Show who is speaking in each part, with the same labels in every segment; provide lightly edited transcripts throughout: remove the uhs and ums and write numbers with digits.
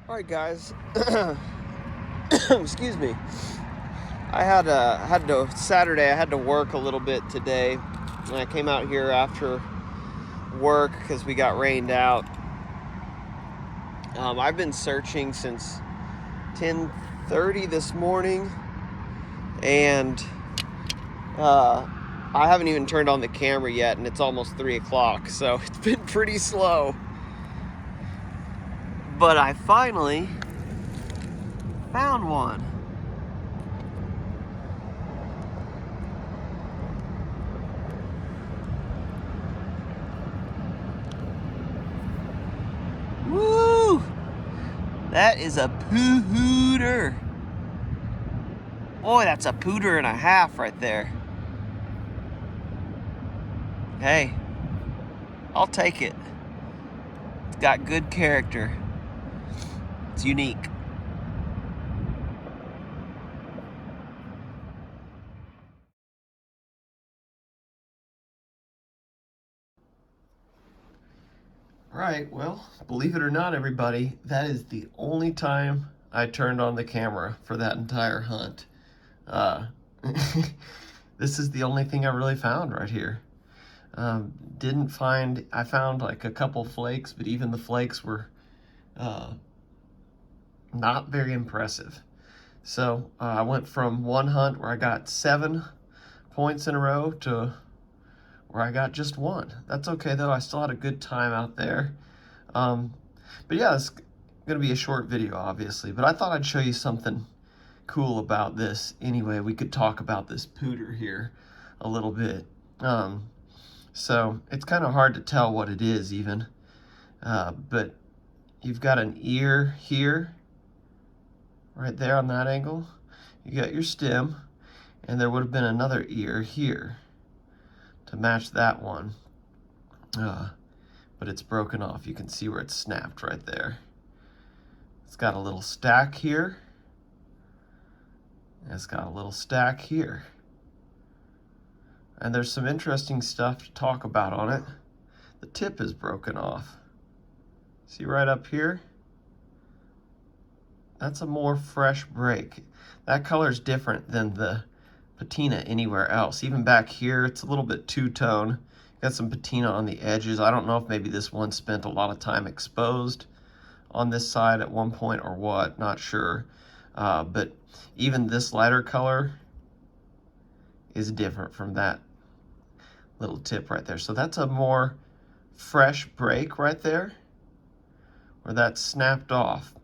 Speaker 1: All right, guys. Excuse me. I had to Saturday. I had to work a little bit today, and I came out here after work because we got rained out. I've been searching since 10:30 this morning, and I haven't even turned on the camera yet, and it's almost 3 o'clock. So it's been pretty slow. But I finally found one. Woo! That is a pooter. Boy, that's a pooter and a half right there. Hey, I'll take it. It's got good character. It's unique. Right, well, believe it or not, everybody, that is the only time I turned on the camera for that entire hunt. Uh, this is the only thing I really found right here. Didn't find, I found like a couple flakes, but even the flakes were not very impressive. So I went from one hunt where I got 7 points in a row to where I got just 1. That's okay though, I still had a good time out there. But yeah, it's gonna be a short video obviously, but I thought I'd show you something cool about this. Anyway, we could talk about this pooter here a little bit. So it's kind of hard to tell what it is even, but you've got an ear here, right there on that angle. You got your stem, and there would have been another ear here to match that one. But it's broken off. You can see where it's snapped right there. It's got a little stack here. And it's got a little stack here. And there's some interesting stuff to talk about on it. The tip is broken off. See right up here? That's a more fresh break. That color's different than the patina anywhere else. Even back here, it's a little bit two-tone. Got some patina on the edges. I don't know if maybe this one spent a lot of time exposed on this side at one point or what, not sure. But even this lighter color is different from that little tip right there. So that's a more fresh break right there, where that's snapped off.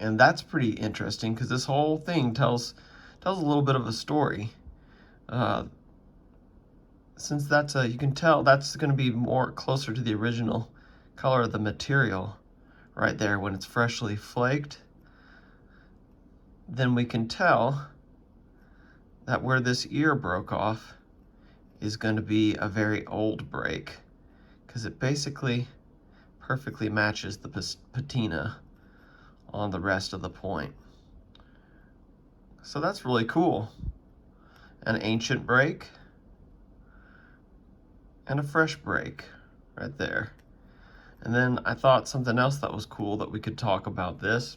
Speaker 1: And that's pretty interesting because this whole thing tells a little bit of a story. Since that's you can tell that's going to be more closer to the original color of the material right there when it's freshly flaked, then we can tell that where this ear broke off is going to be a very old break, because it basically perfectly matches the patina on the rest of the point. So that's really cool. An ancient break and a fresh break right there. And then I thought something else that was cool that we could talk about this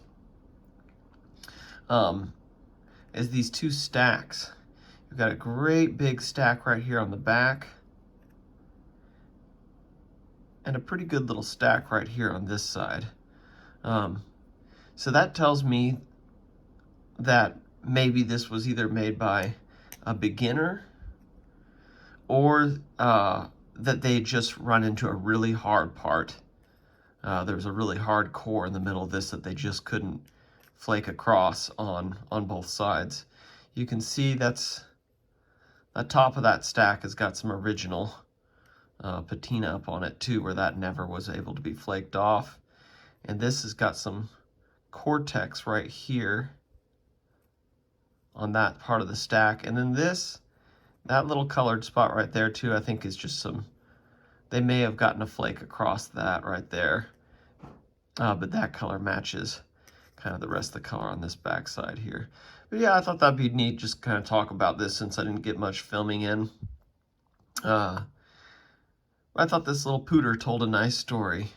Speaker 1: is these 2 stacks. You've got a great big stack right here on the back, and a pretty good little stack right here on this side. So that tells me that maybe this was either made by a beginner or that they just run into a really hard part. There's a really hard core in the middle of this that they just couldn't flake across on both sides. You can see that's the top of that stack has got some original patina up on it too, where that never was able to be flaked off. And this has got some cortex right here on that part of the stack. And then that little colored spot right there too, I think is just they may have gotten a flake across that right there. But that color matches kind of the rest of the color on this back side here. But yeah, I thought that'd be neat just kind of talk about this since I didn't get much filming in. I thought this little pooter told a nice story.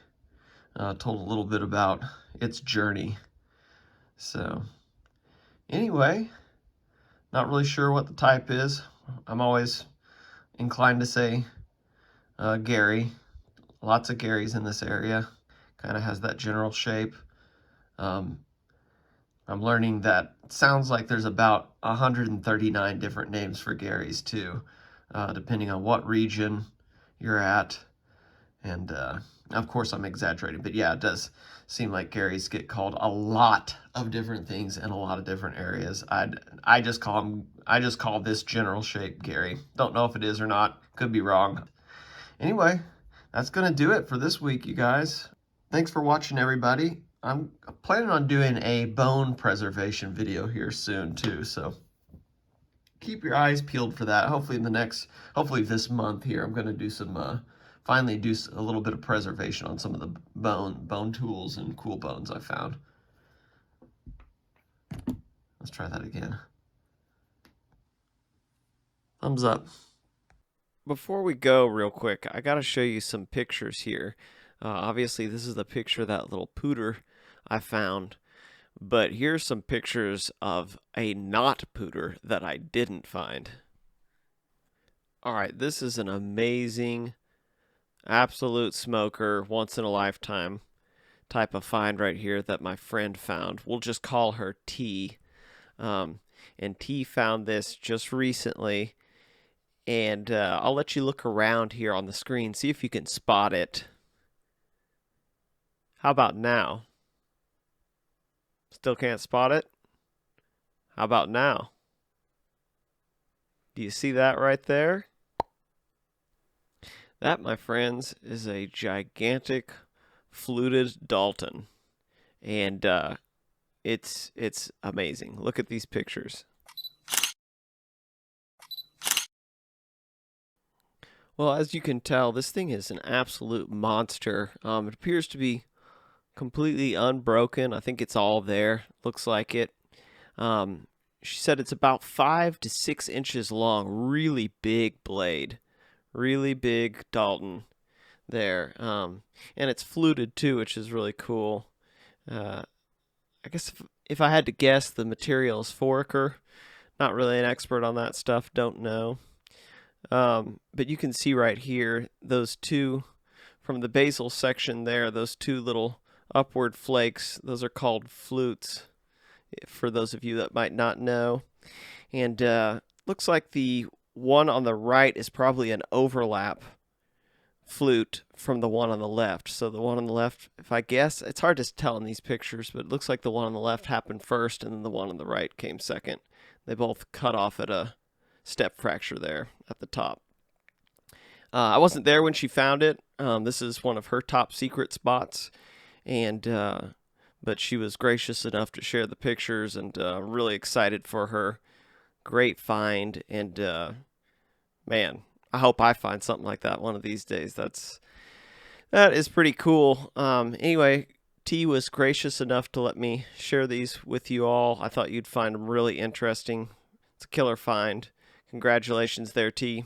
Speaker 1: Told a little bit about its journey. So anyway, not really sure what the type is. I'm always inclined to say Gary. Lots of Garys in this area. Kind of has that general shape. I'm learning that it sounds like there's about 139 different names for Garys too, depending on what region you're at. And of course I'm exaggerating, but yeah, it does seem like Garys get called a lot of different things in a lot of different areas. I just call this general shape Gary. Don't know if it is or not. Could be wrong. Anyway, that's gonna do it for this week, you guys. Thanks for watching, everybody. I'm planning on doing a bone preservation video here soon too, so keep your eyes peeled for that. Hopefully this month here, I'm gonna do some finally do a little bit of preservation on some of the bone tools and cool bones I found. Let's try that again. Thumbs up. Before we go real quick, I gotta show you some pictures here. Obviously this is the picture of that little pooter I found, but here's some pictures of a not pooter that I didn't find. Alright, this is an amazing, absolute smoker, once in a lifetime type of find right here that my friend found. We'll just call her T. And T found this just recently. And I'll let you look around here on the screen, see if you can spot it. How about now? Still can't spot it? How about now? Do you see that right there? That, my friends, is a gigantic fluted Dalton. And it's amazing. Look at these pictures. Well, as you can tell, this thing is an absolute monster. It appears to be completely unbroken. I think it's all there. Looks like it. She said it's about 5 to 6 inches long. Really big blade. Really big Dalton there. And it's fluted too, which is really cool. I guess if I had to guess, the material is Foraker. Not really an expert on that stuff. Don't know. But you can see right here, those two from the basal section there, those two little upward flakes, those are called flutes, for those of you that might not know. And looks like the one on the right is probably an overlap flute from the one on the left. So the one on the left, if I guess, it's hard to tell in these pictures, but it looks like the one on the left happened first and then the one on the right came second. They both cut off at a step fracture there at the top. I wasn't there when she found it. This is one of her top secret spots, and but she was gracious enough to share the pictures, and really excited for her. Great find, and man, I hope I find something like that one of these days. That is pretty cool. Anyway, T was gracious enough to let me share these with you all. I thought you'd find them really interesting. It's a killer find. Congratulations there, T.